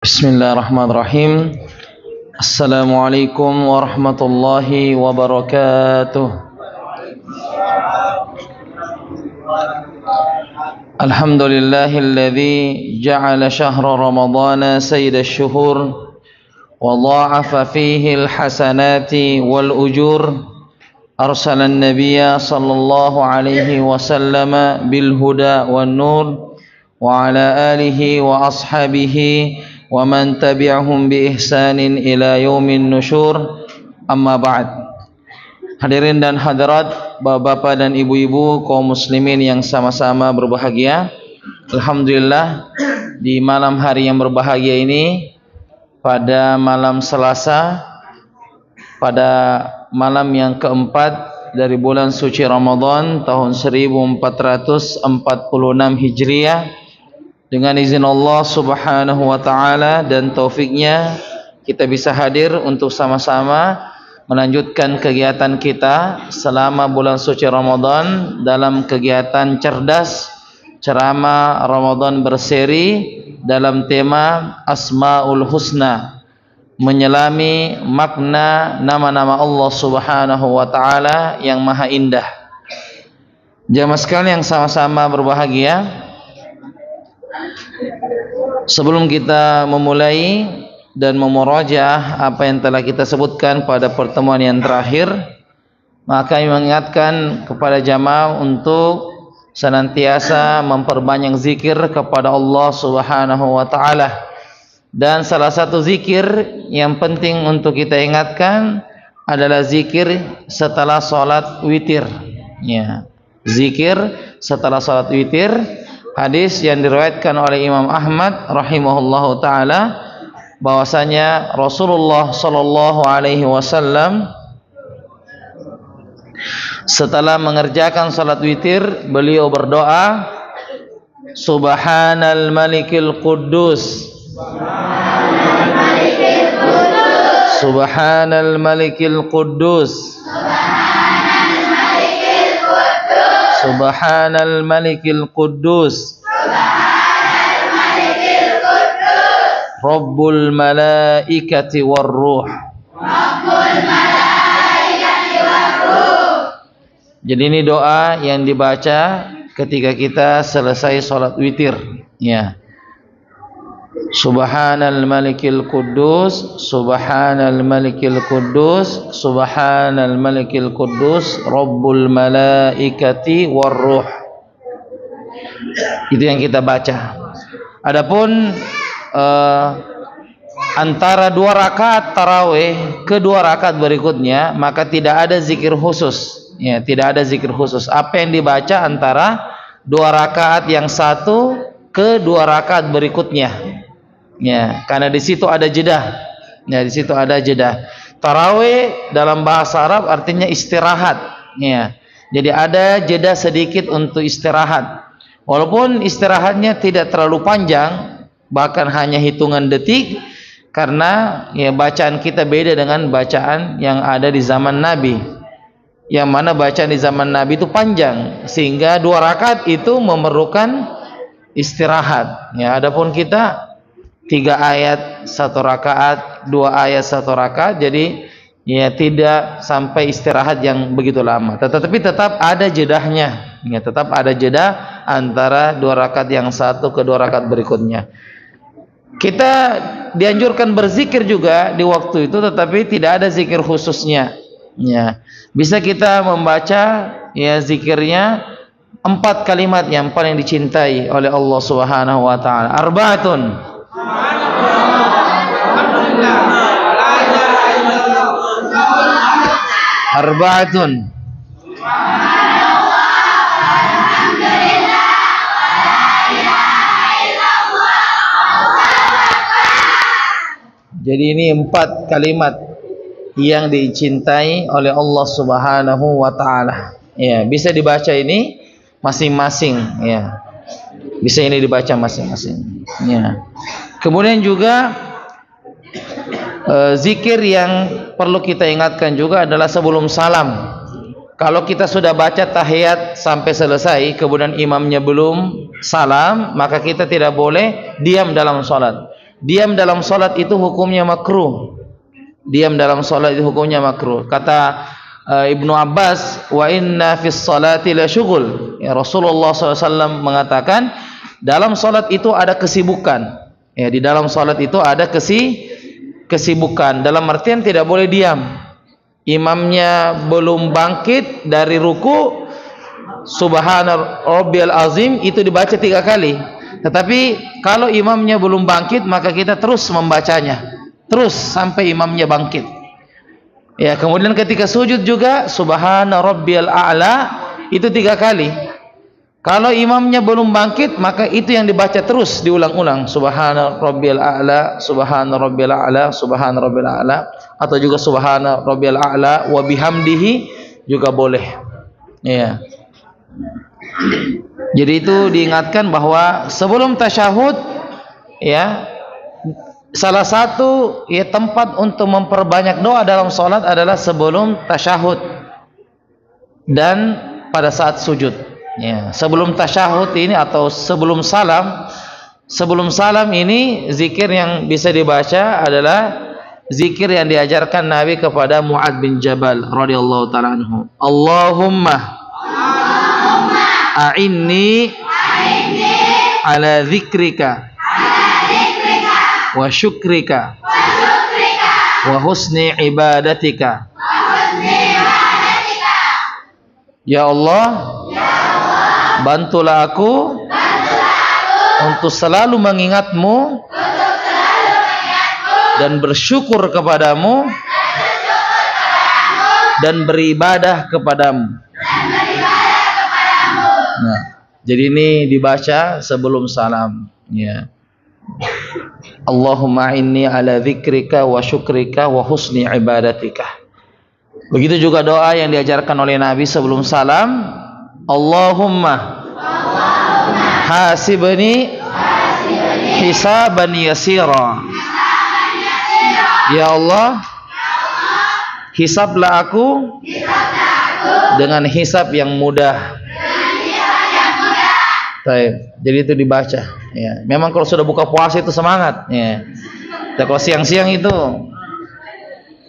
Bismillahirrahmanirrahim. Assalamualaikum warahmatullahi wabarakatuh. Alhamdulillahilladzi ja'ala syahra ramadhana sayyidash syuhur wa dha'afa fihi alhasanati wal ujur. Arsalan nabiyya sallallahu alaihi wasallam bil huda wan nur wa ala alihi wa ashabihi wa man tabi'ahum bi ihsanin ila yaumin nusyur. Amma ba'd. Hadirin dan hadirat, bapak-bapak dan ibu-ibu kaum muslimin yang sama-sama berbahagia. Alhamdulillah, di malam hari yang berbahagia ini, pada malam Selasa, pada malam yang keempat dari bulan suci Ramadan tahun 1446 Hijriah, dengan izin Allah subhanahu wa ta'ala dan taufiknya, kita bisa hadir untuk sama-sama melanjutkan kegiatan kita selama bulan suci Ramadan dalam kegiatan cerdas ceramah Ramadan berseri dalam tema Asmaul Husna, menyelami makna nama-nama Allah subhanahu wa ta'ala yang maha indah. Jamaah sekalian yang sama-sama berbahagia, sebelum kita memulai dan memurajaah apa yang telah kita sebutkan pada pertemuan yang terakhir, maka kami mengingatkan kepada jamaah untuk senantiasa memperbanyak zikir kepada Allah subhanahu wa ta'ala. Dan salah satu zikir yang penting untuk kita ingatkan adalah zikir setelah sholat witir, ya. Zikir setelah sholat witir. Hadis yang diriwayatkan oleh Imam Ahmad rahimahullahu taala, bahwasanya Rasulullah sallallahu alaihi wasallam setelah mengerjakan salat witir, beliau berdoa, Subhanal Malikil Quddus, Subhanal Malikil Quddus, Subhanal Malikil Quddus, Rabbul Malaikati war Ruh. Jadi ini doa yang dibaca ketika kita selesai sholat witir, ya. Subhanal Malikil Quddus, Subhanal Malikil Quddus, Subhanal Malikil Quddus, Rabbul Malaikati war Ruh. Itu yang kita baca. Adapun antara dua rakaat tarawih ke dua rakaat berikutnya, maka tidak ada zikir khusus, ya, tidak ada zikir khusus. Apa yang dibaca antara dua rakaat yang satu ke dua rakaat berikutnya, ya, karena di situ ada jeda, ya, di situ ada jeda. Tarawih dalam bahasa Arab artinya istirahat, ya. Jadi ada jeda sedikit untuk istirahat, walaupun istirahatnya tidak terlalu panjang, bahkan hanya hitungan detik, karena ya bacaan kita beda dengan bacaan yang ada di zaman Nabi, yang mana bacaan di zaman Nabi itu panjang, sehingga dua rakaat itu memerlukan istirahat, ya. Adapun kita 3 ayat 1 rakaat, 2 ayat 1 rakaat, jadi ya tidak sampai istirahat yang begitu lama. Tetapi tetap ada jedahnya, ya, tetap ada jeda antara 2 rakaat yang satu ke 2 rakaat berikutnya. Kita dianjurkan berzikir juga di waktu itu, tetapi tidak ada zikir khususnya, ya. Bisa kita membaca, ya, zikirnya 4 kalimat yang paling dicintai oleh Allah Subhanahu wa taala. Arba'atun, Arba'atun, jadi ini 4 kalimat yang dicintai oleh Allah Subhanahu wa taala. Ya, bisa dibaca ini masing-masing, ya. Bisa ini dibaca masing-masing, ya. Kemudian juga zikir yang perlu kita ingatkan juga adalah sebelum salam. Kalau kita sudah baca tahiyat sampai selesai, kemudian imamnya belum salam, maka kita tidak boleh diam dalam sholat. diam dalam salat itu hukumnya makruh. Diam dalam salat itu hukumnya makruh. Kata Ibnu Abbas, wa inna fis salati la syughul. Ya, Rasulullah SAW mengatakan dalam salat itu ada kesibukan. Ya, di dalam salat itu ada kesibukan. Dalam artian tidak boleh diam. Imamnya belum bangkit dari ruku, Subhana Rabbiyal Azim itu dibaca 3 kali. Tetapi kalau imamnya belum bangkit, maka kita terus membacanya, terus sampai imamnya bangkit. Ya, kemudian ketika sujud juga Subhana Rabbiyal A'la itu 3 kali. Kalau imamnya belum bangkit, maka itu yang dibaca terus diulang-ulang, Subhana Rabbiyal A'la, Subhana Rabbiyal A'la, Subhana Rabbiyal A'la, atau juga Subhana Rabbiyal A'la wa bihamdihi juga boleh. Ya. Jadi itu diingatkan bahwa sebelum tasyahud, ya, salah satu ya tempat untuk memperbanyak doa dalam salat adalah sebelum tasyahud dan pada saat sujud. Ya, sebelum tasyahud ini atau sebelum salam ini zikir yang bisa dibaca adalah zikir yang diajarkan Nabi kepada Mu'adz bin Jabal radhiyallahu taala anhu. Allahumma a'inni ala dzikrika wa syukrika wa husni ibadatika. Ya Allah, bantulah aku untuk selalu mengingatmu dan bersyukur kepadamu dan beribadah kepadamu. Nah, jadi ini dibaca sebelum salam, ya. Allahumma inni ala dzikrika wa syukrika wa husni ibadatika. Begitu juga doa yang diajarkan oleh Nabi sebelum salam, Allahumma hasibni hisaban yasira. Ya Allah, hisablah aku dengan hisab yang mudah. Baik, jadi itu dibaca. Ya, memang kalau sudah buka puasa itu semangat. Ya. Dan kalau siang-siang itu,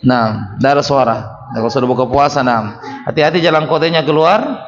nah, darah suara. Dan kalau sudah buka puasa, nah, hati-hati jalan kotanya keluar.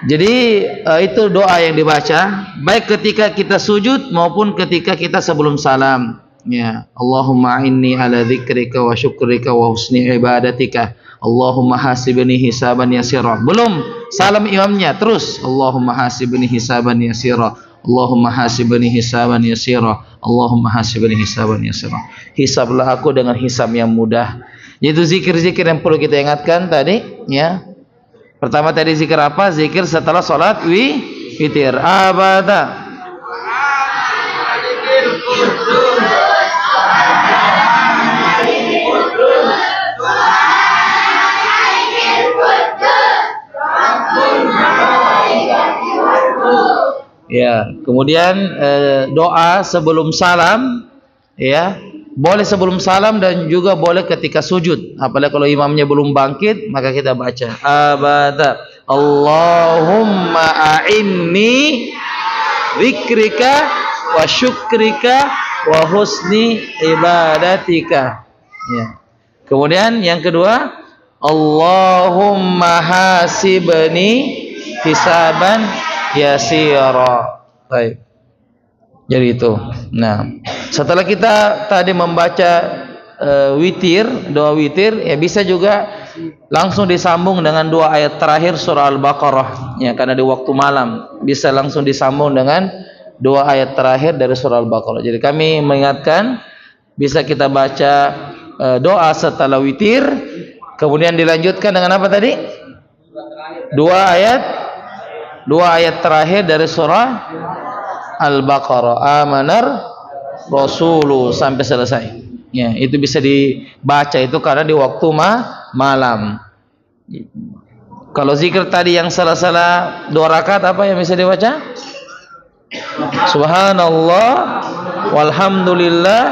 Jadi itu doa yang dibaca, baik ketika kita sujud maupun ketika kita sebelum salam. Ya, Allahumma inni ala dzikrika wa syukrika wa husni ibadatika. Allahumma hasibni hisaban yasira. Belum salam imamnya, terus Allahumma hasibni hisaban yasira. Allahumma hasibni hisaban yasira. Allahumma hasibni hisaban yasira. Hisablah aku dengan hisab yang mudah. Itu zikir-zikir yang perlu kita ingatkan tadi, ya. Pertama tadi zikir apa? Zikir setelah salat witir. Abada. Ya, kemudian doa sebelum salam, ya, boleh sebelum salam dan juga boleh ketika sujud. Apalagi kalau imamnya belum bangkit, maka kita baca abada Allahumma a'inni dzikrika wa syukrika wa husni ibadatika. Ya. Kemudian yang kedua, Allahumma hasibni hisaban yasira. Baik. Jadi itu. Nah, setelah kita tadi membaca witir, doa witir, ya bisa juga langsung disambung dengan dua ayat terakhir surah Al-Baqarah. Ya, karena di waktu malam bisa langsung disambung dengan dua ayat terakhir dari surah Al-Baqarah. Jadi kami mengingatkan bisa kita baca doa setelah witir, kemudian dilanjutkan dengan apa tadi? Dua ayat terakhir dari surah Al-Baqarah, amanar rasulu sampai selesai. Ya, itu bisa dibaca itu karena di waktu malam. Kalau zikir tadi yang salah-salah 2 rakaat apa yang bisa dibaca? Subhanallah walhamdulillah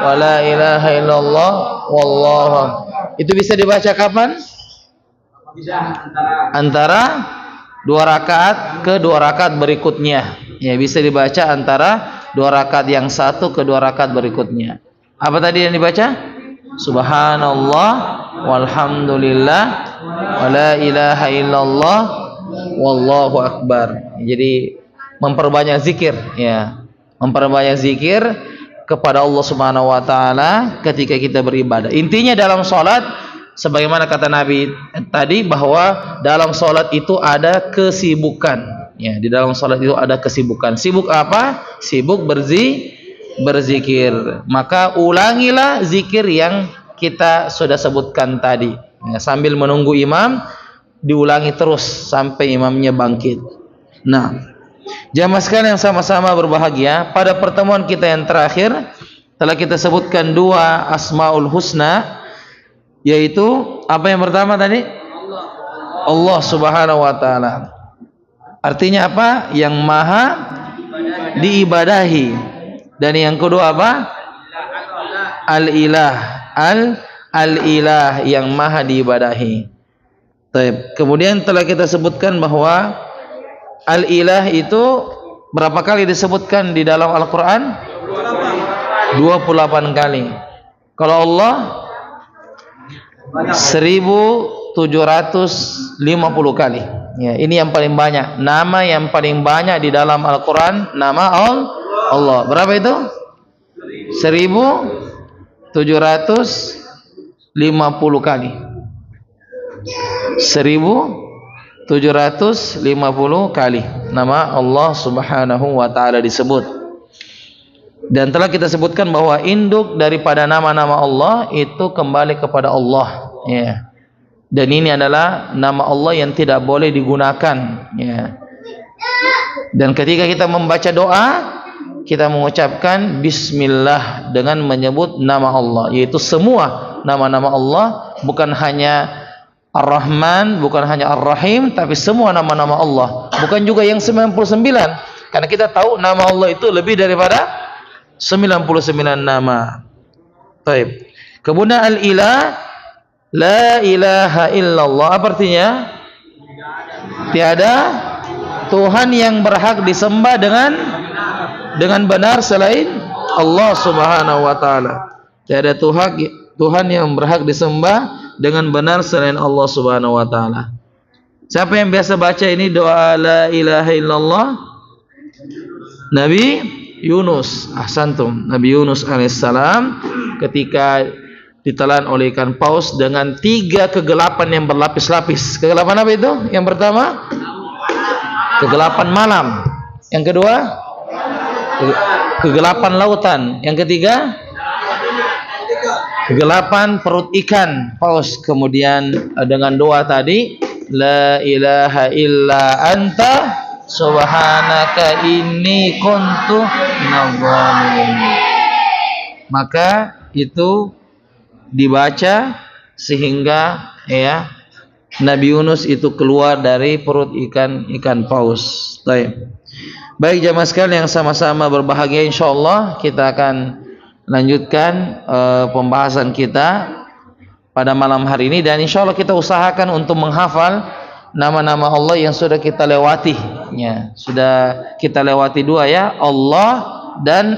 wala ilaha illallah wallahu. Itu bisa dibaca kapan? Antara 2 rakaat ke 2 rakaat berikutnya. Ya, bisa dibaca antara 2 rakaat yang satu ke 2 rakaat berikutnya. Apa tadi yang dibaca? Subhanallah walhamdulillah wala ilaha illallah wallahu akbar. Jadi memperbanyak zikir, ya. Memperbanyak zikir kepada Allah Subhanahu wa taala ketika kita beribadah. Intinya dalam salat sebagaimana kata Nabi tadi bahwa dalam salat itu ada kesibukan. Ya, di dalam salat itu ada kesibukan. Sibuk apa? Sibuk berzikir. Maka ulangilah zikir yang kita sudah sebutkan tadi. Ya, sambil menunggu imam diulangi terus sampai imamnya bangkit. Nah, jamaah sekalian yang sama-sama berbahagia, pada pertemuan kita yang terakhir telah kita sebutkan 2 Asmaul Husna, yaitu apa yang pertama tadi? Allah Subhanahu wa taala. Artinya apa? Yang maha diibadahi. Dan yang kedua apa? Al-Ilah. Al-Ilah yang maha diibadahi. Kemudian telah kita sebutkan bahwa Al-Ilah itu berapa kali disebutkan di dalam Al-Quran? 28 kali. Kalau Allah 1750 kali. Ya, ini yang paling banyak. Nama yang paling banyak di dalam Al-Quran, nama Allah. Berapa itu? 1750 kali. 1750 kali nama Allah Subhanahu wa taala disebut. Dan telah kita sebutkan bahwa induk daripada nama-nama Allah itu kembali kepada Allah, ya. Dan ini adalah nama Allah yang tidak boleh digunakan, ya. Dan ketika kita membaca doa, kita mengucapkan bismillah dengan menyebut nama Allah, yaitu semua nama-nama Allah, bukan hanya Ar-Rahman, bukan hanya Ar-Rahim, tapi semua nama-nama Allah. Bukan juga yang 99, karena kita tahu nama Allah itu lebih daripada 99 nama. Baik. Kemudian Al-Ilah, la ilaha illallah. Apa artinya? Tiada Tuhan yang berhak disembah dengan benar selain Allah Subhanahu wa taala. Tiada Tuhan yang berhak disembah dengan benar selain Allah Subhanahu wa taala. Siapa yang biasa baca ini doa la ilaha illallah? Nabi Yunus. Ahsantum. Nabi Yunus alaihissalam ketika ditelan oleh ikan paus dengan 3 kegelapan yang berlapis-lapis. Kegelapan apa itu? Yang pertama, kegelapan malam. Yang kedua, kegelapan lautan. Yang ketiga, kegelapan perut ikan paus. Kemudian dengan doa tadi, la ilaha illa anta subhanaka inni kuntu minadh-dhalimin. Maka itu dibaca sehingga, ya, Nabi Yunus itu keluar dari perut ikan paus. Baik jamaah sekalian yang sama-sama berbahagia, insyaallah kita akan lanjutkan pembahasan kita pada malam hari ini, dan insyaallah kita usahakan untuk menghafal nama-nama Allah yang sudah kita lewati, ya. Sudah kita lewati 2, ya, Allah dan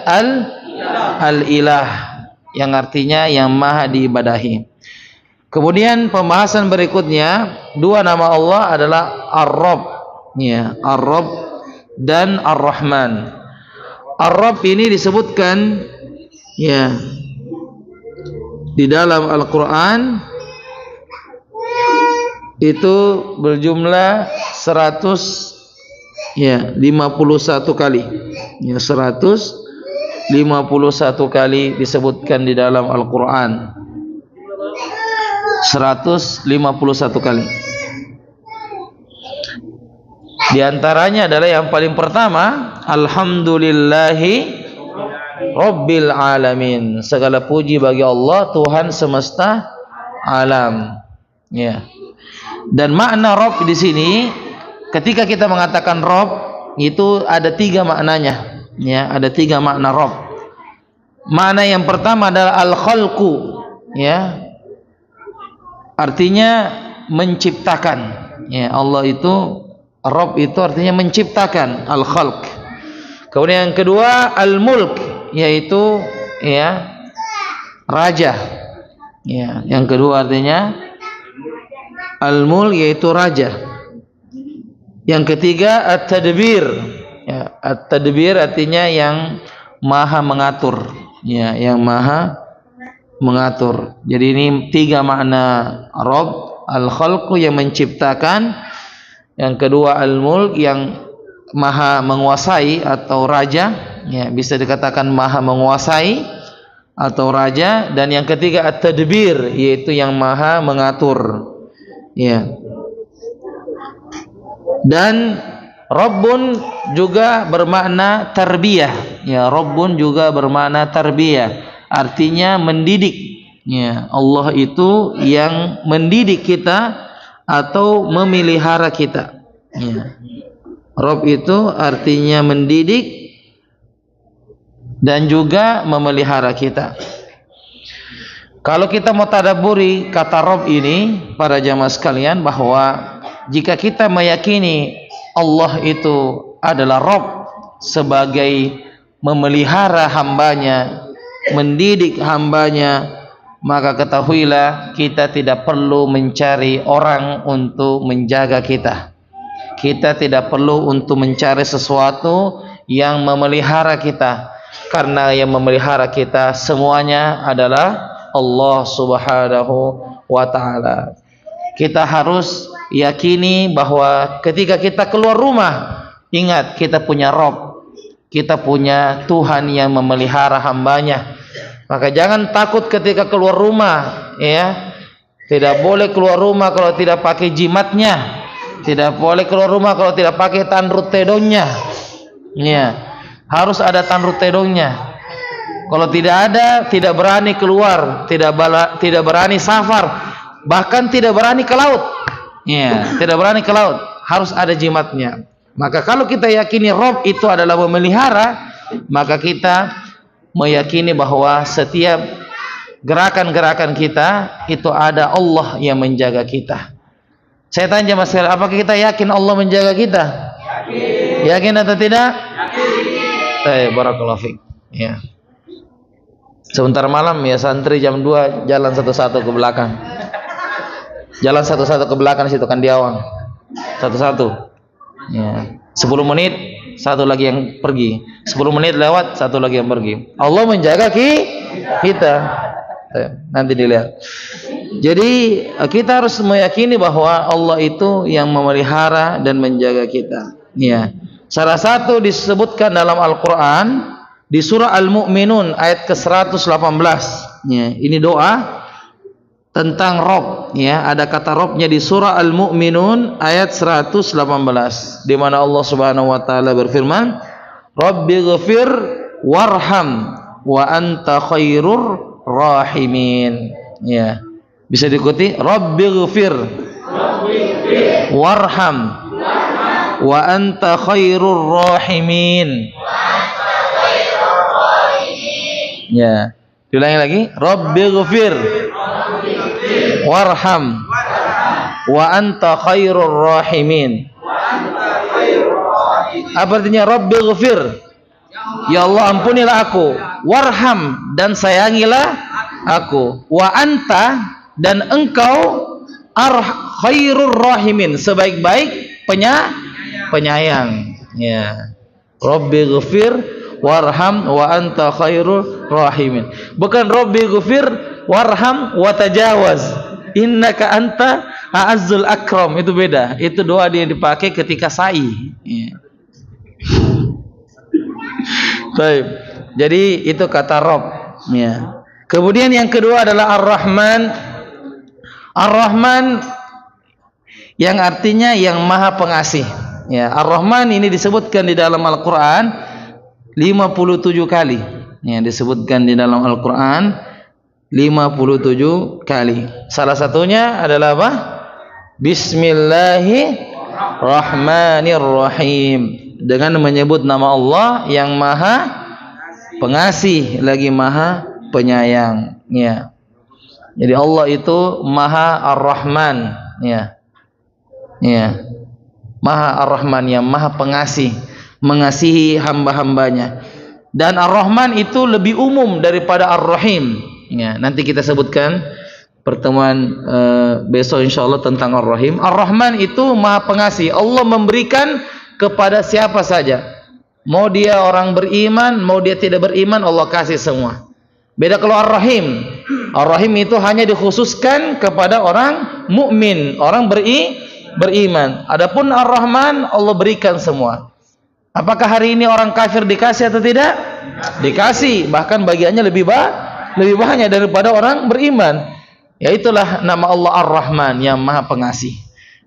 Al-Ilah, yang artinya yang maha diibadahi. Kemudian pembahasan berikutnya, 2 nama Allah adalah Ar-Rabb, ya, Ar-Rabb dan Ar-Rahman. Ar-Rabb ini disebutkan, ya, di dalam Al-Quran itu berjumlah 151 kali, ya, 151 kali disebutkan di dalam Al-Quran. 151 kali. Di antaranya adalah yang paling pertama, alhamdulillahi Rabbil alamin. Segala puji bagi Allah, Tuhan semesta alam. Ya. Dan makna Rabb di sini, ketika kita mengatakan Rabb, itu ada 3 maknanya. Ya, ada 3 makna Rabb. Makna yang pertama adalah al-khalqu, ya. Artinya menciptakan. Ya, Allah itu, Rabb itu artinya menciptakan, al-khalq. Kemudian yang kedua al-mulk, yaitu ya raja. Ya, yang kedua artinya al-mulk, yaitu raja. Yang ketiga at-tadbir. Ya, at-tadbir artinya yang maha mengatur. Ya, yang maha mengatur. Jadi ini tiga makna Rabb. Al-khalqu, yang menciptakan. Yang kedua al-mulk, yang maha menguasai atau raja, ya, bisa dikatakan maha menguasai atau raja. Dan yang ketiga at-tadbir, yaitu yang maha mengatur. Ya. Dan Rabbun juga bermakna tarbiyah. Ya, Rabbun juga bermakna tarbiyah, artinya mendidik. Ya, Allah itu yang mendidik kita atau memelihara kita. Ya. Rabb itu artinya mendidik dan juga memelihara kita. Kalau kita mau tadabburi kata Rabb ini, para jamaah sekalian, bahwa jika kita meyakini Allah itu adalah Rabb sebagai memelihara hambanya, mendidik hambanya, maka ketahuilah kita tidak perlu mencari orang untuk menjaga kita. Kita tidak perlu untuk mencari sesuatu yang memelihara kita, karena yang memelihara kita semuanya adalah Allah Subhanahu wa ta'ala. Kita harus yakini bahwa ketika kita keluar rumah, ingat kita punya Rabb, kita punya Tuhan yang memelihara hambanya. Maka jangan takut ketika keluar rumah, ya. Tidak boleh keluar rumah kalau tidak pakai jimatnya. Tidak boleh keluar rumah kalau tidak pakai tandrut tedongnya. Ya, harus ada tandrut tedongnya. Kalau tidak ada, tidak berani keluar, tidak berani safar, bahkan tidak berani ke laut. Ya, tidak berani ke laut, harus ada jimatnya. Maka kalau kita yakini Rabb itu adalah memelihara, maka kita meyakini bahwa setiap gerakan-gerakan kita itu ada Allah yang menjaga kita. Saya tanya mas sekalian, apakah kita yakin Allah menjaga kita? Yakin. Yakin atau tidak? Yakin. Barakallahu fiik. Ya. Sebentar malam ya, santri jam 2 jalan satu-satu ke belakang. Jalan satu-satu ke belakang situ kan Diawang. Satu-satu. Ya. 10 menit satu lagi yang pergi. 10 menit lewat satu lagi yang pergi. Allah menjaga kita. Nanti dilihat. Jadi kita harus meyakini bahwa Allah itu yang memelihara dan menjaga kita. Ya. Salah satu disebutkan dalam Al-Quran di surah Al-Mu'minun ayat ke-118. Ya, ini doa tentang Rabb. Ya, ada kata Rabbnya di surah Al-Mu'minun ayat 118, di mana Allah Subhanahu wa taala berfirman, "Rabbighfir warham wa anta khairur rahimin." Ya. Bisa diikuti, Rabbighfir warham wa anta khairur rahimin. Ya. Diulangi lagi, Rabbighfir warham wa anta khairur rahimin. Apa artinya Rabbighfir? Ya Allah, ampunilah aku. Warham, dan sayangilah aku. Wa anta, dan engkau khairur rahimin, sebaik-baik penyayang. Ya. Rabbighfir warham wa anta khairur rahimin. Bukan Rabbighfir warham wa tajawaz innaka anta a'azzul akram. Itu beda. Itu doa yang dipakai ketika sa'i. Ya. Baik. Jadi itu kata Rabb. Ya. Kemudian yang kedua adalah Ar-Rahman. Ar-Rahman yang artinya yang maha pengasih. Ya, Ar-Rahman ini disebutkan di dalam Al-Quran 57 kali. Ya, disebutkan di dalam Al-Quran 57 kali. Salah satunya adalah apa? Bismillahirrahmanirrahim. Dengan menyebut nama Allah yang maha pengasih lagi maha penyayang. Ya. Jadi Allah itu maha Ar-Rahman. Ya. Ya. Maha Ar-Rahman, yang maha pengasih. mengasihi hamba-hambanya. Dan Ar-Rahman itu lebih umum daripada Ar-Rahim. Ya, nanti kita sebutkan pertemuan besok insyaallah tentang Ar-Rahim. Ar-Rahman itu Maha Pengasih. Allah memberikan kepada siapa saja. Mau dia orang beriman, mau dia tidak beriman, Allah kasih semua. Beda kalau Ar-Rahim. Ar-Rahim itu hanya dikhususkan kepada orang mukmin, orang beriman. Adapun Ar-Rahman Allah berikan semua. Apakah hari ini orang kafir dikasih atau tidak? Dikasih, bahkan bagiannya lebih banyak daripada orang beriman. Ya, itulah nama Allah Ar-Rahman yang Maha Pengasih.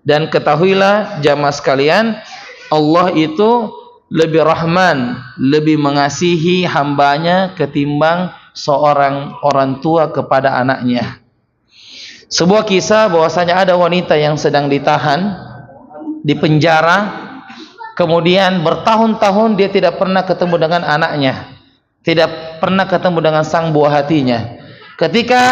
Dan ketahuilah jamaah sekalian, Allah itu lebih Rahman, lebih mengasihi hambanya ketimbang seorang orang tua kepada anaknya. Sebuah kisah bahwasanya ada wanita yang sedang ditahan di penjara. Kemudian bertahun-tahun dia tidak pernah ketemu dengan anaknya, tidak pernah ketemu dengan sang buah hatinya. Ketika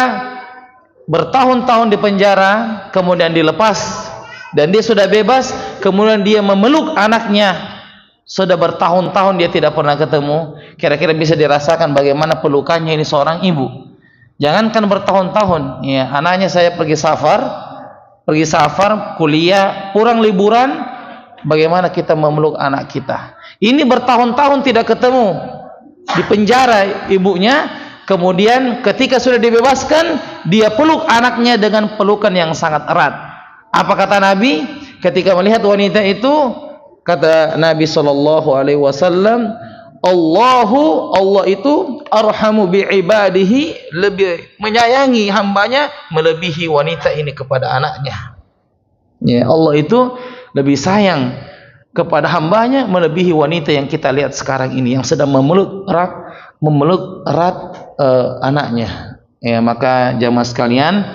bertahun-tahun di penjara, kemudian dilepas dan dia sudah bebas, kemudian dia memeluk anaknya. Sudah bertahun-tahun dia tidak pernah ketemu. Kira-kira bisa dirasakan bagaimana pelukannya ini seorang ibu. Jangankan bertahun-tahun, ya, anaknya saya pergi safar, kuliah, pulang liburan. Bagaimana kita memeluk anak kita? Ini bertahun-tahun tidak ketemu, di penjara ibunya. Kemudian ketika sudah dibebaskan, dia peluk anaknya dengan pelukan yang sangat erat. Apa kata Nabi ketika melihat wanita itu? Kata Nabi SAW, Allah itu arhamu bi'ibadihi, lebih menyayangi hambanya melebihi wanita ini kepada anaknya. Ya, Allah itu lebih sayang kepada hambanya melebihi wanita yang kita lihat sekarang ini yang sedang memeluk erat anaknya. Ya, maka jamaah sekalian,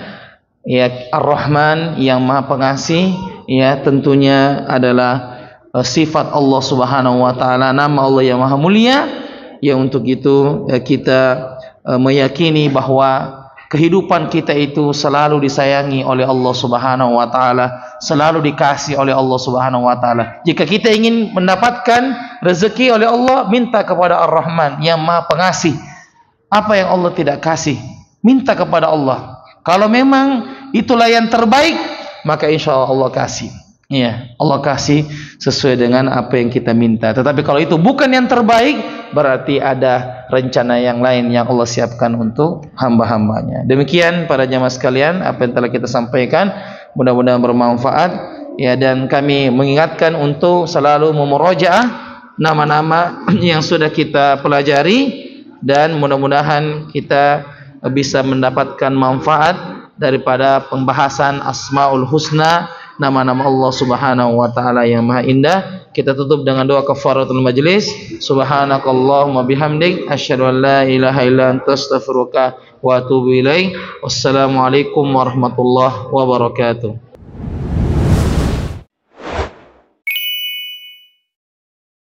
ya, Ar-Rahman yang Maha Pengasih, ya, tentunya adalah sifat Allah Subhanahu wa taala, nama Allah yang Maha Mulia. Ya, untuk itu kita meyakini bahwa kehidupan kita itu selalu disayangi oleh Allah Subhanahu wa taala, selalu dikasih oleh Allah Subhanahu wa taala. Jika kita ingin mendapatkan rezeki oleh Allah, minta kepada Ar-Rahman yang Maha Pengasih. Apa yang Allah tidak kasih, minta kepada Allah. Kalau memang itulah yang terbaik, maka insyaallah Allah kasih. Ya, Allah kasih sesuai dengan apa yang kita minta. Tetapi kalau itu bukan yang terbaik, berarti ada rencana yang lain yang Allah siapkan untuk hamba-hambanya. Demikian para jamaah sekalian, apa yang telah kita sampaikan, mudah-mudahan bermanfaat. Ya, dan kami mengingatkan untuk selalu memurojaah nama-nama yang sudah kita pelajari, dan mudah-mudahan kita bisa mendapatkan manfaat daripada pembahasan Asmaul Husna, nama-nama Allah Subhanahu wa taala yang maha indah. Kita tutup dengan doa kafaratul majlis. Subhanakallahumma bihamdik, asyhadu an la ilaha illa anta, astaghfiruka wa atubu ilaik. Wassalamualaikum warahmatullahi wabarakatuh.